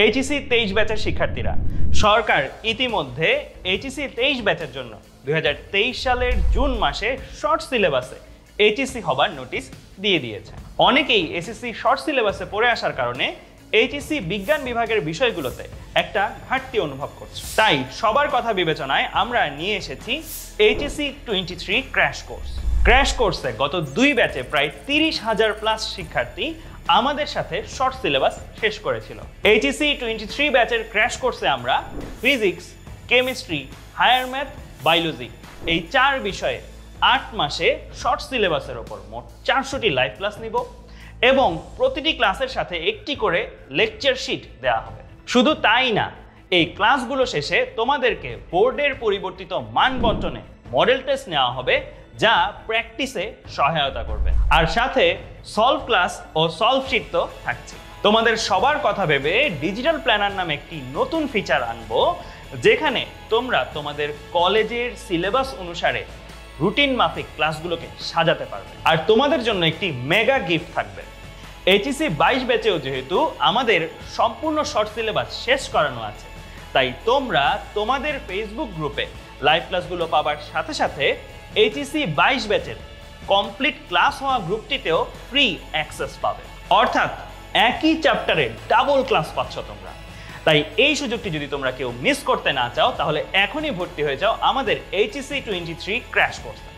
HSC 23 ব্যাচের শিক্ষার্থীরা, সরকার ইতিমধ্যে এইচএসসি 23 ব্যাচের জন্য 2023 সালের জুন মাসে শর্ট সিলেবাসে এইচএসসি হবার নোটিশ দিয়ে দিয়েছে। অনেকেই এসএসসি শর্ট সিলেবাসে পড়ে আসার কারণে এইচএসসি বিজ্ঞান বিভাগের বিষয়গুলোতে একটা ঘাটতি অনুভব করছে। তাই সবার কথা বিবেচনায় আমরা নিয়ে এসেছি এইচএসসি 23 ক্র্যাশ কোর্স। ক্র্যাশ কোর্সে গত 2 ব্যাচে প্রায় 30,000 প্লাস শিক্ষার্থী আমাদের সাথে শর্ট সিলেবাস শেষ করেছিল। এইচএসসি 23 ব্যাচের ক্র্যাশ কোর্সে আমরা physics, chemistry, higher math, biology এই 4 বিষয়ে 8 মাসে শর্ট সিলেবাসের ওপর মোট 400টি লাইভ ক্লাস নিব এবং প্রতিটি ক্লাসের সাথে একটি করে লেকচার শিট দেওয়া হবে। শুধু তাই না, এই ক্লাসগুলো শেষে তোমাদেরকে বোর্ডের পরিবর্তিত মান বন্টনে মডেল টেস্ট নেওয়া হবে, যা প্র্যাকটিসে সহায়তা করবে। আর সাথে সলভ ক্লাস ও সলভ শিট তো থাকছে। তোমাদের সবার কথা ভেবে ডিজিটাল প্ল্যানার নামে একটি নতুন ফিচার আনবো, যেখানে তোমরা তোমাদের কলেজের সিলেবাস অনুসারে রুটিন মাফিক ক্লাসগুলোকে সাজাতে পারবে। আর তোমাদের জন্য একটি মেগা গিফট থাকবে। এইচএসসি 22 ব্যাচেও যেহেতু আমাদের সম্পূর্ণ শর্ট সিলেবাস শেষ করানো আছে, তাই তোমরা তোমাদের ফেসবুক গ্রুপে লাইভ ক্লাসগুলো পাবার সাথে সাথে এইচএসসি 22 ব্যাচের কমপ্লিট ক্লাস হওয়া গ্রুপটিতেও ফ্রি অ্যাক্সেস পাবে। অর্থাৎ একই চ্যাপ্টারে ডাবল ক্লাস পাচ্ছ তোমরা। তাই এই সুযোগটি যদি তোমরা কেউ মিস করতে না চাও, তাহলে এখনই ভর্তি হয়ে যাও আমাদের এইচএসসি 23 ক্র্যাশ কোর্সে।